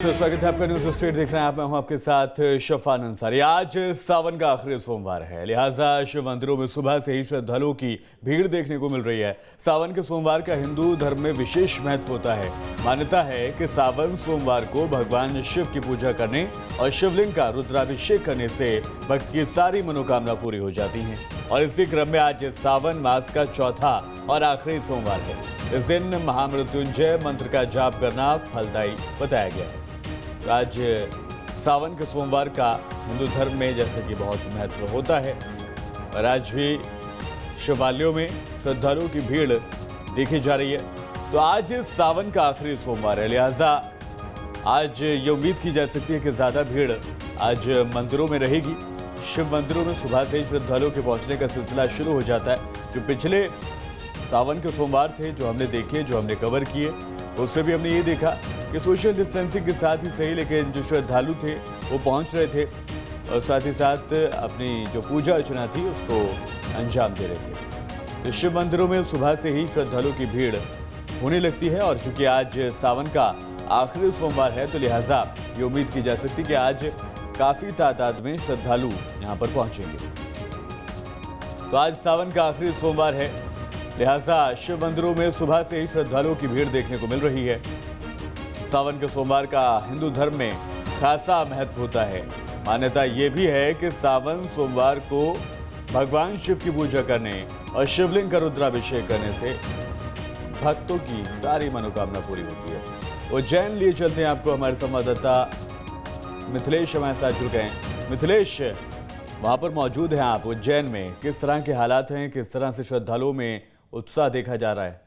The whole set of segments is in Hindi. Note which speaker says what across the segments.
Speaker 1: स्वागत है आपका न्यूज स्ट्रीट देख रहे हैं आप। मैं हूं आपके साथ शफान अंसारी। आज सावन का आखिरी सोमवार है, लिहाजा शिव मंदिरों में सुबह से ही श्रद्धालुओं की भीड़ देखने को मिल रही है। सावन के सोमवार का हिंदू धर्म में विशेष महत्व होता है। मान्यता है कि सावन सोमवार को भगवान शिव की पूजा करने और शिवलिंग का रुद्राभिषेक करने से भक्त की सारी मनोकामना पूरी हो जाती है। और इसी क्रम में आज सावन मास का चौथा और आखिरी सोमवार है। इस दिन महामृत्युंजय मंत्र का जाप करना फलदायी बताया गया है। तो आज सावन के सोमवार का हिंदू धर्म में जैसे कि बहुत महत्व होता है और आज भी शिवालयों में श्रद्धालुओं की भीड़ देखी जा रही है। तो आज सावन का आखिरी सोमवार है, लिहाजा आज ये उम्मीद की जा सकती है कि ज़्यादा भीड़ आज मंदिरों में रहेगी। शिव मंदिरों में सुबह से ही श्रद्धालुओं के पहुंचने का सिलसिला शुरू हो जाता है। जो पिछले सावन के सोमवार थे, जो हमने देखे, जो हमने कवर किए, उससे भी हमने ये देखा कि सोशल डिस्टेंसिंग के साथ ही सही, लेकिन जो श्रद्धालु थे वो पहुंच रहे थे और साथ ही साथ अपनी जो पूजा अर्चना थी उसको अंजाम दे रहे थे। तो शिव मंदिरों में सुबह से ही श्रद्धालुओं की भीड़ होने लगती है और चूंकि आज सावन का आखिरी सोमवार है तो लिहाजा ये उम्मीद की जा सकती है कि आज काफ़ी तादाद में श्रद्धालु यहाँ पर पहुँचेंगे। तो आज सावन का आखिरी सोमवार है, लिहाजा शिव मंदिरों में सुबह से ही श्रद्धालुओं की भीड़ देखने को मिल रही है। सावन के सोमवार का हिंदू धर्म में खासा महत्व होता है। मान्यता ये भी है कि सावन सोमवार को भगवान शिव की पूजा करने और शिवलिंग का रुद्राभिषेक करने से भक्तों की सारी मनोकामना पूरी होती है। उज्जैन लिए चलते हैं आपको, हमारे संवाददाता मिथिलेश हमारे साथ जुड़ गए हैं। मिथिलेश, वहां पर मौजूद हैं आप उज्जैन में, किस तरह के हालात हैं, किस तरह से श्रद्धालुओं में उत्साह देखा जा रहा है?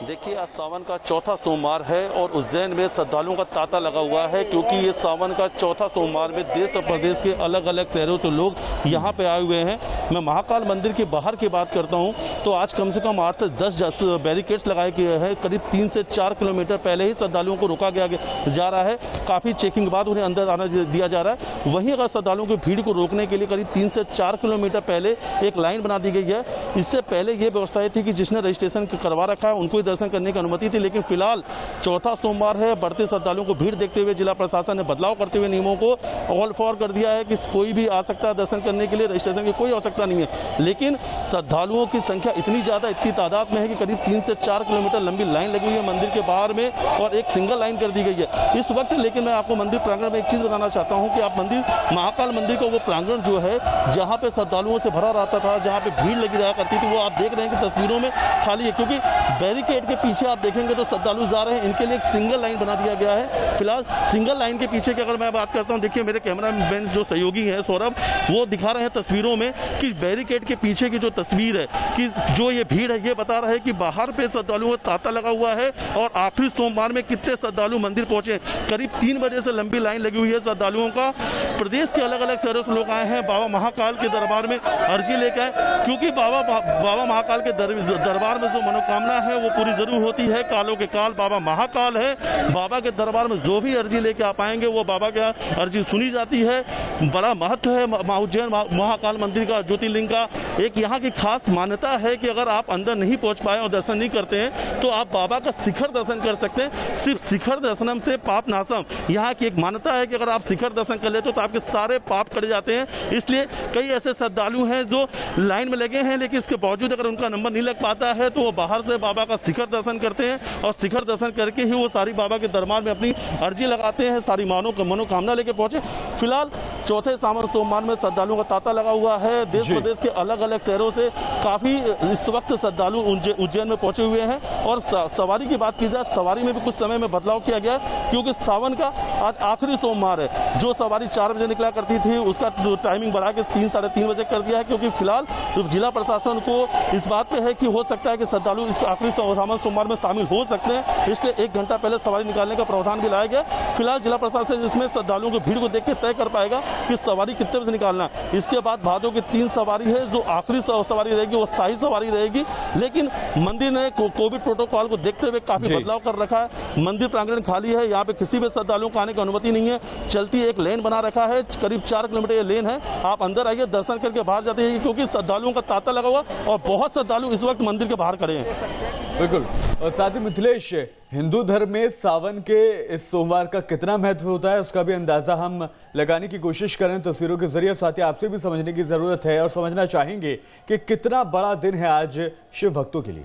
Speaker 2: देखिए, आज सावन का चौथा सोमवार है और उज्जैन में श्रद्धालुओं का तांता लगा हुआ है, क्योंकि ये सावन का चौथा सोमवार में देश और प्रदेश के अलग अलग शहरों से लोग यहाँ पे आए हुए हैं। मैं महाकाल मंदिर के बाहर की बात करता हूँ तो आज कम से कम 8 से 10 बैरिकेड्स लगाए गए हैं। करीब 3 से 4 किलोमीटर पहले ही श्रद्धालुओं को रोका जा रहा है। काफ़ी चेकिंग बाद उन्हें अंदर आना दिया जा रहा है। वहीं अगर श्रद्धालुओं की भीड़ को रोकने के लिए करीब 3 से 4 किलोमीटर पहले एक लाइन बना दी गई है। इससे पहले ये व्यवस्था थी कि जिसने रजिस्ट्रेशन करवा रखा है उनको दर्शन करने की अनुमति थी, लेकिन फिलहाल चौथा सोमवार है, बढ़ते श्रद्धालुओं को भीड़ देखते हुए जिला प्रशासन ने बदलाव करते हुए नियमों को ऑल फॉर कर दिया है कि कोई भी आ सकता है दर्शन करने के लिए, रजिस्ट्रेशन की कोई आवश्यकता नहीं है। लेकिन श्रद्धालुओं की संख्या इतनी ज्यादा, इतनी तादाद में है कि करीब 3 से 4 किलोमीटर लंबी लाइन लगी हुई है मंदिर के बाहर में और एक सिंगल लाइन कर दी गई है इस वक्त। लेकिन मैं आपको मंदिर प्रांगण में एक चीज बताना चाहता हूँ कि आप मंदिर महाकाल मंदिर का वो प्रांगण जो है जहाँ पे श्रद्धालुओं से भरा रहता था, जहाँ पे भीड़ लगी रहा करती थी, वो आप देख रहे हैं कि तस्वीरों में खाली है, क्योंकि बैरिकेड के पीछे आप देखेंगे तो श्रद्धालु जा रहे हैं, इनके लिए एक सिंगल लाइन बना दिया गया है। फिलहाल सिंगल लाइन के पीछे की अगर मैं बात करता हूं, देखिए मेरे कैमरामैन जो सहयोगी हैं सौरभ, वो दिखा रहे हैं तस्वीरों में कि बैरिकेड के पीछे की जो तस्वीर है कि जो ये भीड़ है ये बता रहा है कि बाहर पे श्रद्धालुओं का तांता लगा हुआ है और आखिरी सोमवार में कितने श्रद्धालु मंदिर पहुंचे। करीब 3 बजे से लंबी लाइन लगी हुई है श्रद्धालुओं का। प्रदेश के अलग अलग शहरों से लोग आए हैं बाबा महाकाल के दरबार में अर्जी लेकर आए, क्योंकि बाबा महाकाल के दरबार में जो मनोकामना है वो पूरी जरूर होती है। कालों के काल बाबा महाकाल है, बाबा के दरबार में जो भी अर्जी लेके आप आएंगे वो बाबा की अर्जी सुनी जाती है। बड़ा महत्व है उज्जैन महाकाल मंदिर का, ज्योतिर्लिंग का। एक यहाँ की खास मान्यता है कि अगर आप अंदर नहीं पहुंच पाए और दर्शन नहीं करते हैं तो आप बाबा का शिखर दर्शन कर सकते हैं। सिर्फ शिखर दर्शनम से पाप नाशम, यहाँ की एक मान्यता है कि अगर आप शिखर दर्शन कर लेते हो तो आपके सारे पाप कट जाते हैं। इसलिए कई ऐसे श्रद्धालु हैं जो लाइन में लगे हैं, लेकिन इसके बावजूद अगर उनका नंबर नहीं लग पाता है तो वो बाहर से बाबा का शिखर दर्शन करते हैं और शिखर दर्शन करके ही वो सारी बाबा के दरबार में अपनी अर्जी लगाते हैं, सारी मनोकामना लेके पहुंचे। फिलहाल चौथे सावन सोमवार में श्रद्धालुओं का तांता लगा हुआ है। देश प्रदेश के अलग अलग शहरों से काफी इस वक्त श्रद्धालु उज्जैन में पहुंचे हुए हैं। और सवारी की बात की जाए, सवारी में भी कुछ समय में बदलाव किया गया, क्योंकि सावन का आज आखिरी सोमवार है। जो सवारी 4 बजे निकला करती थी उसका टाइमिंग बढ़ा के 3 साढ़े 3 बजे कर दिया है, क्योंकि फिलहाल जिला प्रशासन को इस बात पे है कि हो सकता है कि श्रद्धालु इस आखिरी सावन सोमवार में शामिल हो सकते हैं, इसलिए 1 घंटा पहले सवारी निकालने का प्रावधान भी लाया गया। फिलहाल जिला प्रशासन इसमें श्रद्धालुओं की भीड़ को देख के तय कर पाएगा कि सवारी कितने बजे निकालना। इसके बाद भादों की 3 सवारी है, जो आखिरी सवारी रहेगी वो शाही सवारी रहेगी। लेकिन मंदिर ने कोविड प्रोटोकॉल को देखते हुए काफी बदलाव कर रखा है। मंदिर प्रांगण खाली है, यहाँ पे किसी भी श्रद्धालुओं को आने की अनुमति नहीं है। चलती एक लेन बना रखा है, करीब 4 किलोमीटर ये लेन है। आप अंदर आइए, दर्शन करके बाहर जाते हैं, क्योंकि श्रद्धालुओं का तांता लगा हुआ और बहुत श्रद्धालु इस वक्त मंदिर के बाहर खड़े हैं।
Speaker 1: बिल्कुल। और साथ ही मिथिलेश, हिंदू धर्म में सावन के इस सोमवार का कितना महत्व होता है उसका भी अंदाजा हम लगाने की कोशिश करें तस्वीरों के जरिए। साथ ही आपसे भी समझने की जरूरत है और समझना चाहेंगे कि कितना बड़ा दिन है आज शिव भक्तों के लिए।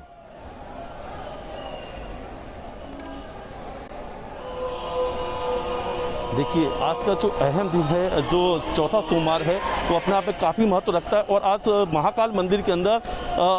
Speaker 2: देखिए, आज का जो अहम दिन है, जो चौथा सोमवार है, वो अपने आप में काफ़ी महत्व रखता है। और आज महाकाल मंदिर के अंदर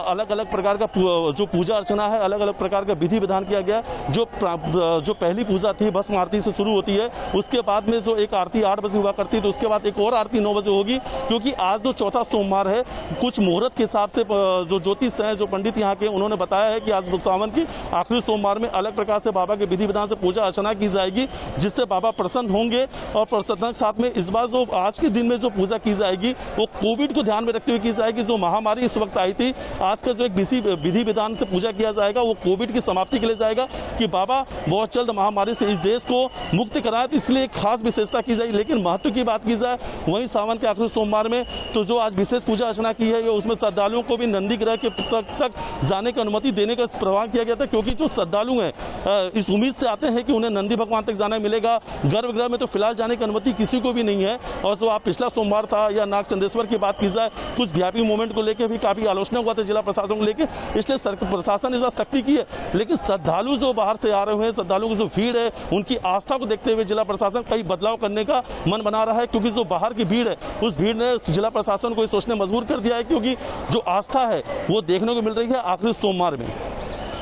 Speaker 2: अलग अलग प्रकार का जो पूजा अर्चना है, अलग अलग प्रकार का विधि विधान किया गया। जो पहली पूजा थी भस्म आरती से शुरू होती है, उसके बाद में जो एक आरती 8 बजे हुआ करती है, तो उसके बाद एक और आरती 9 बजे होगी। क्योंकि आज जो चौथा सोमवार है, कुछ मुहूर्त के हिसाब से जो ज्योतिष हैं, जो पंडित यहाँ के, उन्होंने बताया है कि आज सावन की आखिरी सोमवार में अलग प्रकार से बाबा के विधि विधान से पूजा अर्चना की जाएगी, जिससे बाबा प्रसन्न होंगे। और प्रसन्नता के साथ में इस बार जो आज के दिन में जो पूजा की जाएगी वो कोविड को ध्यान में रखते हुए की जाएगी। जो महामारी इस वक्त आई थी, आज का जो एक विधि विधान से पूजा किया जाएगा वो कोविड की समाप्ति के लिए जाएगा, कि बाबा बहुत जल्द महामारी से इस देश को मुक्त कराए, तो इसलिए एक खास विशेषता की जाएगी। लेकिन महत्व की बात की जाए, वहीं सावन के आखिरी सोमवार में तो जो आज विशेष पूजा अर्चना की है, उसमें श्रद्धालुओं को भी नंदी ग्रह के तक जाने की अनुमति देने का प्रवाह किया गया था। क्योंकि जो श्रद्धालु हैं इस उम्मीद से आते हैं कि उन्हें नंदी भगवान तक जाना मिलेगा। गर्भगृह में तो फिलहाल जाने की अनुमति किसी को भी नहीं है। और जो आप पिछला सोमवार था या नाग चंदेश्वर की बात की जाए, कुछ वीआईपी मूवमेंट को लेकर भी काफी आलोचना हुआ था जिला प्रशासन को लेकर, इसलिए प्रशासन इस बार सख्ती की है। लेकिन श्रद्धालु जो बाहर से आ रहे हैं, श्रद्धालुओं की जो भीड़ है, उनकी आस्था को देखते हुए जिला प्रशासन कई बदलाव करने का मन बना रहा है। क्योंकि जो बाहर की भीड़ है, उस भीड़ ने जिला प्रशासन को सोचने मजबूर कर दिया है, क्योंकि जो आस्था है वो देखने को मिल रही है आखिरी सोमवार में।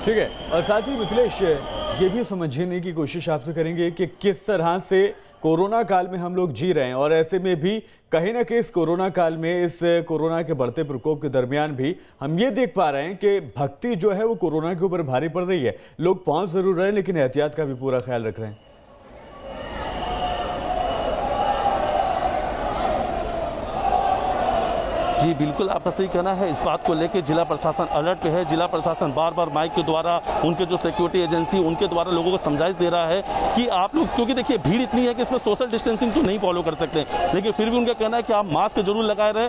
Speaker 1: ठीक है। और साथ ही मिथिलेश, ये भी समझने की कोशिश आपसे करेंगे कि किस तरह से कोरोना काल में हम लोग जी रहे हैं, और ऐसे में भी कहीं ना कहीं इस कोरोना काल में, इस कोरोना के बढ़ते प्रकोप के दरमियान भी हम ये देख पा रहे हैं कि भक्ति जो है वो कोरोना के ऊपर भारी पड़ रही है। लोग पहुंच जरूर रहे हैं, लेकिन एहतियात का भी पूरा ख्याल रख रहे हैं।
Speaker 2: जी बिल्कुल, आपका सही कहना है। इस बात को लेकर जिला प्रशासन अलर्ट पे है। जिला प्रशासन बार बार माइक के द्वारा, उनके जो सिक्योरिटी एजेंसी, उनके द्वारा लोगों को समझाइश दे रहा है कि आप लोग, क्योंकि देखिए भीड़ इतनी है कि इसमें सोशल डिस्टेंसिंग तो नहीं फॉलो कर सकते, लेकिन फिर भी उनका कहना है कि आप मास्क जरूर लगाए रहे।